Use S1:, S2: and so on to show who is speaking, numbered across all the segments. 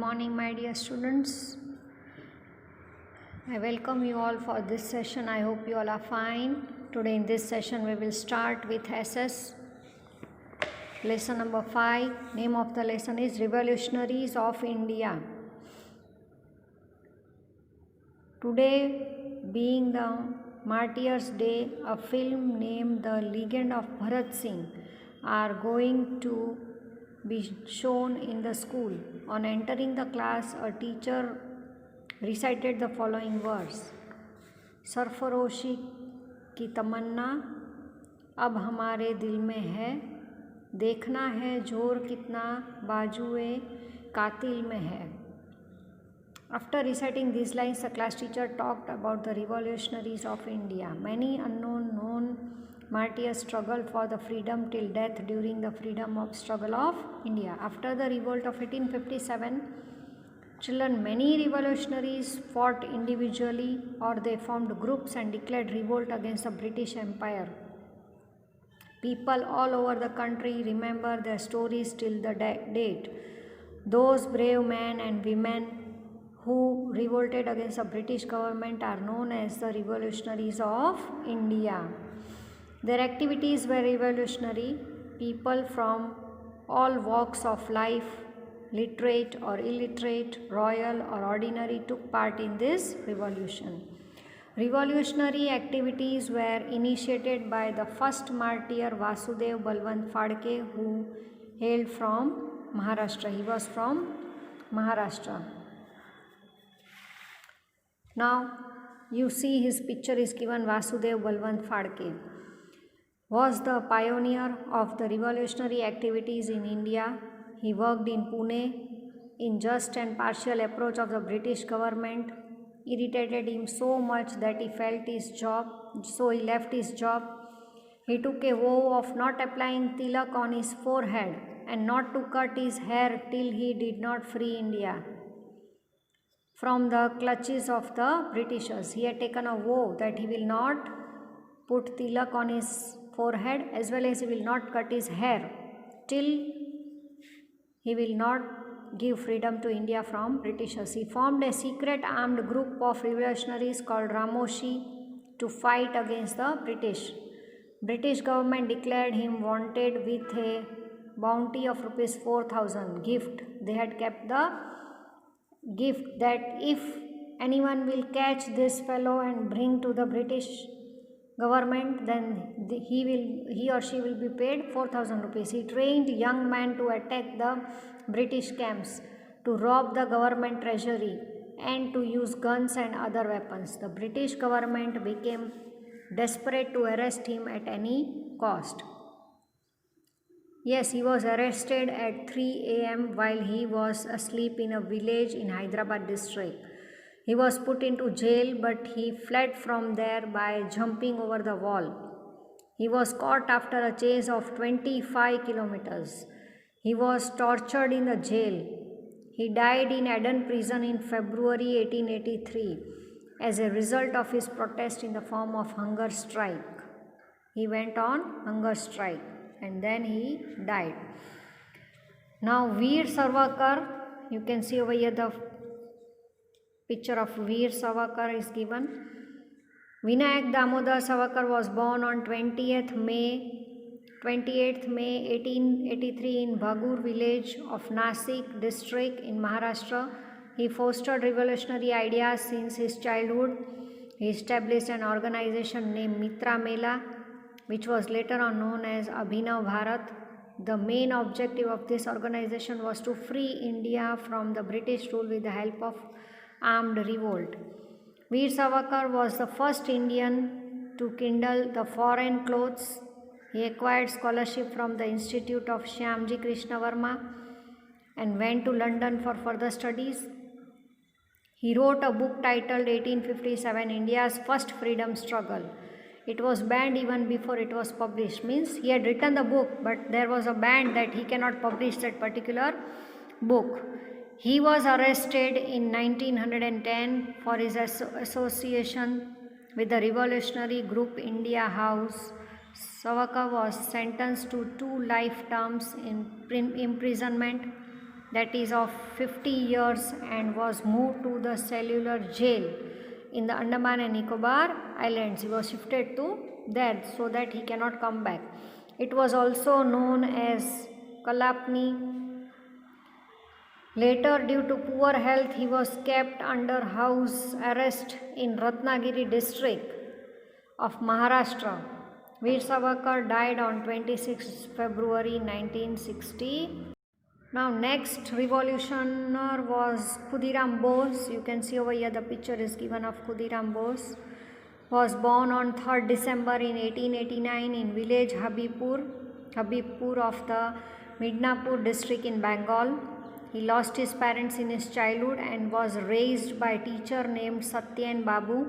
S1: morning, my dear students. I welcome you all for this session. I hope you all are fine. Today in this session we will start with SS lesson number 5. Name of the lesson is Revolutionaries of India. Today being the Martyrs' Day, a film named The Legend of Bharat Singh are going to be shown in the school. On entering the class, a teacher recited the following verse: सरफरोशी की तमन्ना अब हमारे दिल में है, देखना है जोर कितना बाजुए कातिल में है. After reciting these lines, the class teacher talked about the revolutionaries of India. Many unknown known martyrs struggled for the freedom till death during the freedom of struggle of India. After the revolt of 1857, many revolutionaries fought individually or they formed groups and declared revolt against the British Empire. People all over the country remember their stories till the date. Those brave men and women who revolted against the British government are known as the revolutionaries of India. Their activities were revolutionary. People from all walks of life, literate or illiterate, royal or ordinary, took part in this revolution. Revolutionary activities were initiated by the first martyr Vasudev Balwant Phadke, who hailed from Maharashtra. He was from Maharashtra. Now you see his picture is given. Vasudev Balwant Phadke was the pioneer of the revolutionary activities in India. He worked in Pune. Unjust and partial approach of the British government irritated him so much that he felt his job, so he left his job. He took a vow of not applying tilak on his forehead and not to cut his hair till he did not free India from the clutches of the Britishers. He had taken a vow that he will not put tilak on his forehead as well as he will not cut his hair till he will not give freedom to India from Britishers. He formed a secret armed group of revolutionaries called Ramoshi to fight against the British. British government declared him wanted with a bounty of rupees 4,000 gift. They had kept the gift that if anyone will catch this fellow and bring to the British government, then he or she will be paid 4,000 rupees. He trained young men to attack the British camps, to rob the government treasury and to use guns and other weapons. The British government became desperate to arrest him at any cost. Yes, he was arrested at 3 a.m. while he was asleep in a village in Hyderabad district. He was put into jail, but he fled from there by jumping over the wall. He was caught after a chase of 25 kilometers. He was tortured in the jail. He died in Aden prison in February 1883 as a result of his protest in the form of hunger strike. He went on hunger strike and then he died. Now Veer Savarkar, you can see over here the picture of Veer Savarkar is given. Vinayak Damodar Savarkar was born on 28th May 1883 in Bhagur village of Nasik district in Maharashtra. He fostered revolutionary ideas since his childhood. He established an organization named Mitra Mela, which was later on known as Abhinav Bharat. The main objective of this organization was to free India from the British rule with the help of armed revolt. Veer Savarkar was the first Indian to kindle the foreign clothes. He acquired scholarship from the Institute of Shyamji Krishna Varma and went to London for further studies. He wrote a book titled 1857, India's First Freedom Struggle. It was banned even before it was published. Means he had written the book, but there was a ban that he cannot publish that particular book. He was arrested in 1910 for his association with the revolutionary group India House. Savarkar was sentenced to 2 life terms in imprisonment. that is of 50 years, and was moved to the cellular jail in the Andaman and Nicobar Islands. He was shifted to there so that he cannot come back. It was also known as Kalapani. Later, due to poor health, he was kept under house arrest in Ratnagiri district of Maharashtra. Veer Savarkar died on 26 February 1960. Now next revolutionary was Khudiram Bose. You can see over here the picture is given of Khudiram Bose. Was born on 3rd December in 1889 in village Habibpur of the Midnapur district in Bengal. He lost his parents in his childhood and was raised by a teacher named Satyen Babu,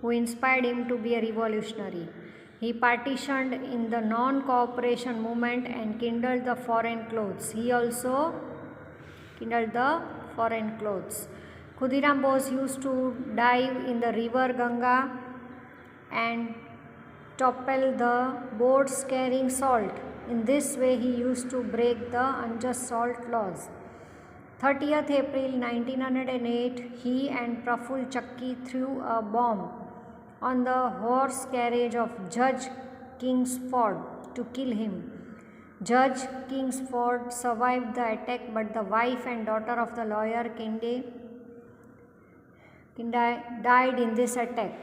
S1: who inspired him to be a revolutionary. He partitioned in the non-cooperation movement and kindled the foreign clothes. He also kindled the foreign clothes. Khudiram Bose used to dive in the river Ganga and topple the boats carrying salt. In this way, he used to break the unjust salt laws. 30th April 1908, he and Praful Chakki threw a bomb on the horse carriage of Judge Kingsford to kill him. Judge Kingsford survived the attack, but the wife and daughter of the lawyer Kinde died in this attack.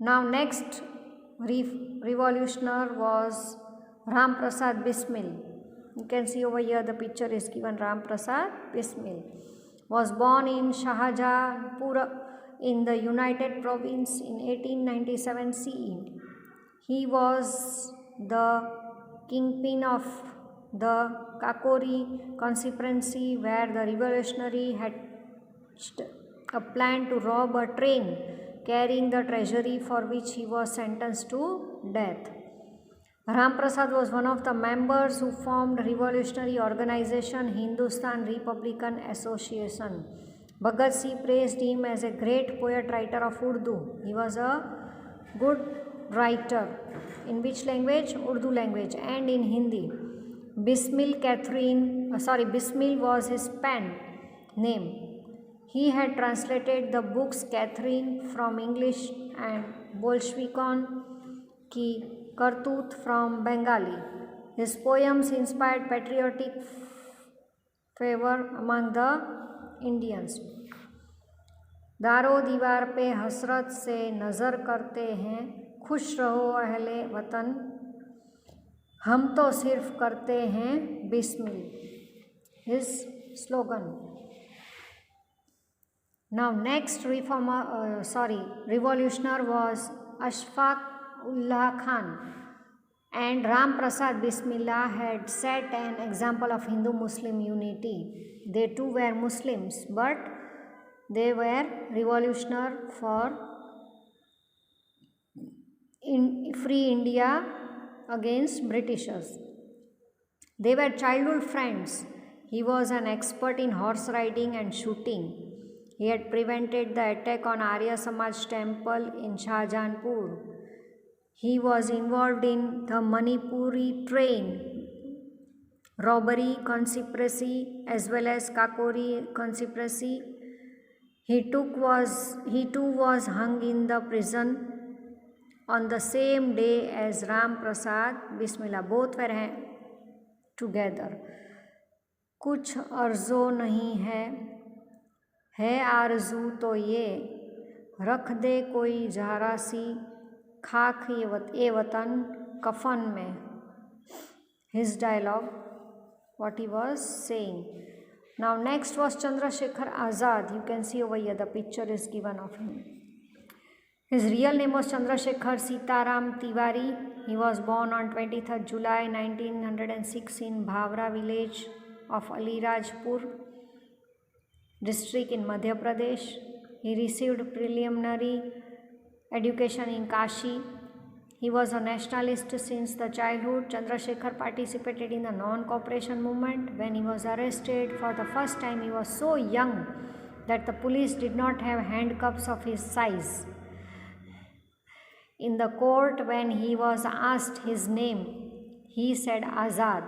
S1: Now next revolutionary was Ram Prasad Bismil. You can see over here the picture is given. Ram Prasad Bismil was born in Shahjahanpur in the United Province in 1897 CE. He was the kingpin of the Kakori conspiracy, where the revolutionary had a plan to rob a train carrying the treasury, for which he was sentenced to death. Ram Prasad was one of the members who formed revolutionary organization Hindustan Republican Association. Bhagat Singh praised him as a great poet writer of Urdu. He was a good writer. In which language? Urdu language, and in Hindi. Bismil was his pen name. He had translated the books Catherine from English and Bolshevikon ki Kartut from Bengali. His poems inspired patriotic fervor among the Indians. दारो दीवार पे हसरत से नज़र करते हैं, खुश रहो अहले वतन, हम तो सिर्फ करते हैं Bismil. His slogan. Now next revolutionary was Ashfaq Ullah Khan, and Ram Prasad Bismillah had set an example of Hindu-Muslim unity. They too were Muslims, but they were revolutionary for free India against Britishers. They were childhood friends. He was an expert in horse riding and shooting. He had prevented the attack on Arya Samaj temple in Shahjahanpur. He was involved in the Manipuri train robbery conspiracy as well as Kakori conspiracy. He too was hung in the prison on the same day as Ram Prasad Bismillah. Both were together. कुछ अर्ज़ो नहीं है आरज़ू तो ये, रख दे कोई जहरा सी, खाक ये वतन कफन में. His dialogue, what he was saying. Now next was Chandrasekhar Azad. You can see over here the picture is given of him. His real name was Chandrasekhar Sitaram Tiwari. He was born on 23rd July 1906 in Bhavra village of Alirajpur district in Madhya Pradesh. He received preliminary education in Kashi. He was a nationalist since the childhood. Chandrasekhar participated in the non-cooperation movement. When he was arrested for the first time, he was so young that the police did not have handcuffs of his size. In the court, when he was asked his name, he said Azad.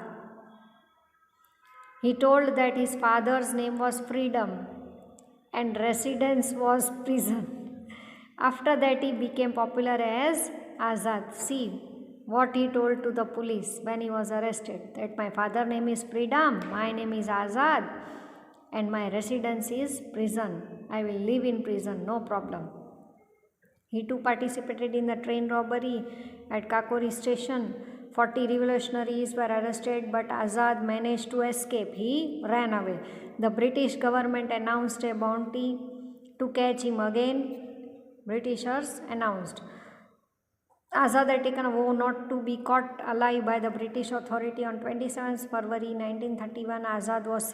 S1: He told that his father's name was Freedom and residence was prison. After that, he became popular as Azad. See what he told to the police when he was arrested, that my father's name is Freedom, my name is Azad, and my residence is prison. I will live in prison, no problem. He too participated in the train robbery at Kakori station. 40 revolutionaries were arrested, but Azad managed to escape. He ran away. The British government announced a bounty to catch him again. Britishers announced. Azad had taken a vow not to be caught alive by the British authority. On 27 February 1931, Azad was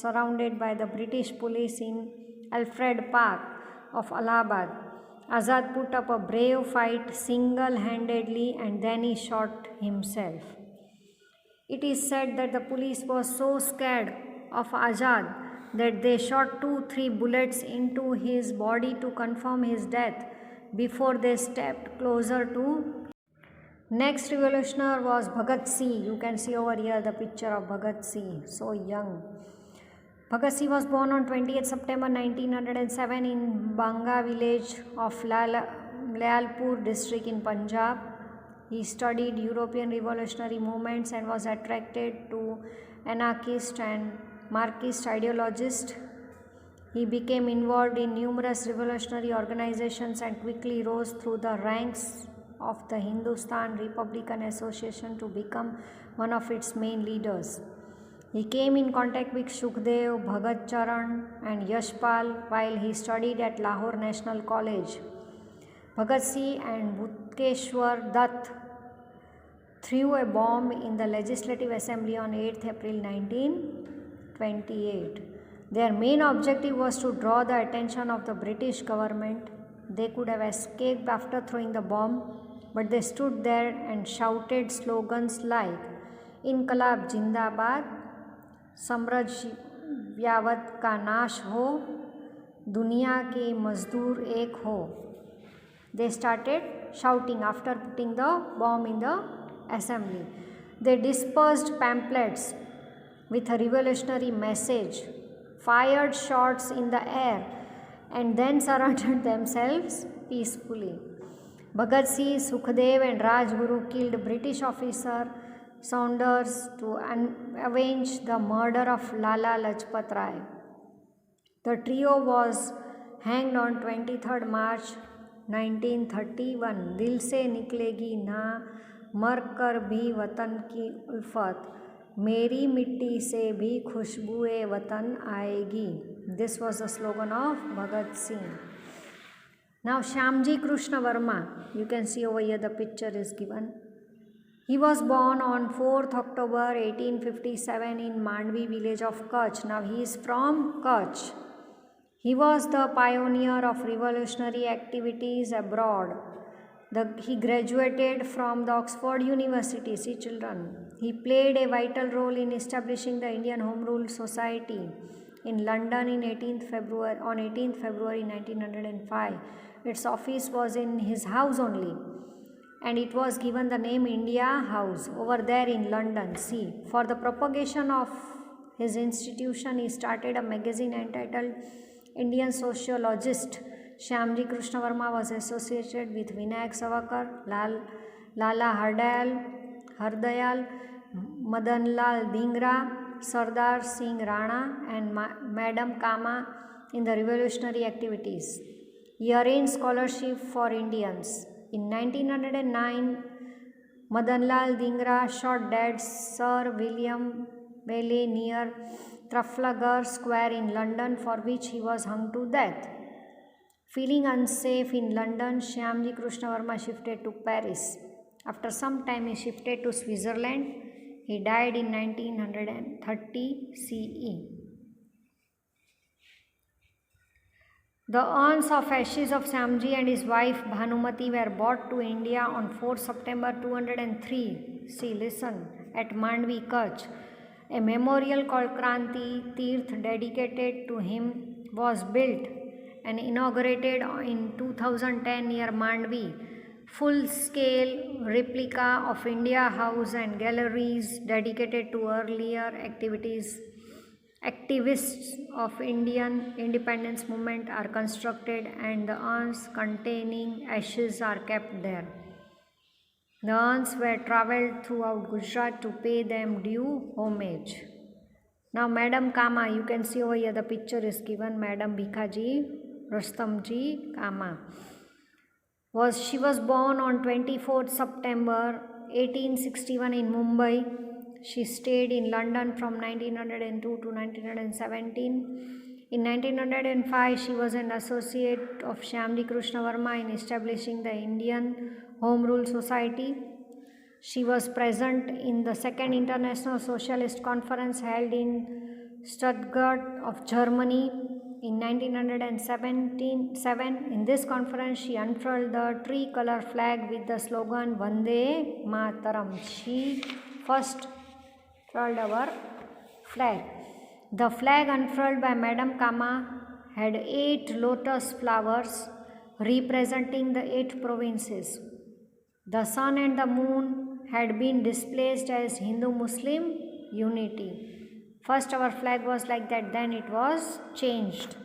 S1: surrounded by the British police in Alfred Park of Allahabad. Azad put up a brave fight single-handedly and then he shot himself. It is said that the police was so scared of Azad that they shot 2-3 bullets into his body to confirm his death before they stepped closer to. Next revolutionary was Bhagat Singh. You can see over here the picture of Bhagat Singh, so young. Bhagat Singh was born on 28 September 1907 in Banga village of Layalpur district in Punjab. He studied European revolutionary movements and was attracted to anarchist and Marxist ideologists. He became involved in numerous revolutionary organizations and quickly rose through the ranks of the Hindustan Republican Association to become one of its main leaders. He came in contact with Sukhdev, Bhagat Charan and Yashpal while he studied at Lahore National College. Bhagat Singh and Bhutkeshwar Dutt threw a bomb in the Legislative Assembly on 8 April 1928. Their main objective was to draw the attention of the British government. They could have escaped after throwing the bomb, but they stood there and shouted slogans like Inqilab Jindabad, साम्राज्यवाद का नाश हो, दुनिया के मजदूर एक हो. They started shouting after putting the bomb in the assembly. They dispersed pamphlets with a revolutionary message, fired shots in the air, and then surrendered themselves peacefully. Bhagat Singh, Sukhdev and Rajguru killed British officer Saunders to avenge the murder of Lala Lajpat Rai. The trio was hanged on 23rd March 1931. दिल से निकलेगी ना मर कर भी वतन की उल्फत, मेरी मिट्टी से भी खुशबुए वतन आएगी. This was the slogan of Bhagat Singh. Now Shyamji Krishna Varma, you can see over here the picture is given. He was born on 4th October 1857 in Mandvi village of Kutch. Now he is from Kutch. He was the pioneer of revolutionary activities abroad. He graduated from the Oxford University. See children. He played a vital role in establishing the Indian Home Rule Society in London on 18th February 1905. Its office was in his house only, and it was given the name India House over there in London. See, for the propagation of his institution, he started a magazine entitled Indian Sociologist. Shyamji Krishna Varma was associated with Vinayak Savarkar, Lala Hardayal, Madan Lal Dhingra, Sardar Singh Rana and Madam Kama in the revolutionary activities. He arranged scholarship for Indians. In 1909, Madan Lal Dhingra shot dead Sir William Bailey near Trafalgar Square in London, for which he was hung to death. Feeling unsafe in London, Shyamji Krishna Varma shifted to Paris. After some time, he shifted to Switzerland. He died in 1930 CE. The urns of ashes of Shyamji and his wife Bhanumati were brought to India on 4 September 203. See, listen, at Mandvi, Kutch. A memorial called Kranti Tirth dedicated to him was built and inaugurated in 2010 near Mandvi. Full-scale replica of India House and galleries dedicated to earlier activities Activists of Indian independence movement are constructed and the urns containing ashes are kept there. The urns were travelled throughout Gujarat to pay them due homage. Now Madam Kama, you can see over here the picture is given. Madam Bhikhaji Rustamji Kama. She was born on 24th September 1861 in Mumbai. She stayed in London from 1902 to 1917. In 1905, she was an associate of Shyamji Krishna Varma in establishing the Indian Home Rule Society. She was present in the Second International Socialist Conference held in Stuttgart of Germany in 1977. In this conference, she unfurled the tricolour flag with the slogan Vande Mataram. She first unfurled our flag. The flag unfurled by Madam Kama had 8 lotus flowers representing the 8 provinces. The sun and the moon had been displaced as Hindu-Muslim unity. First our flag was like that, then it was changed.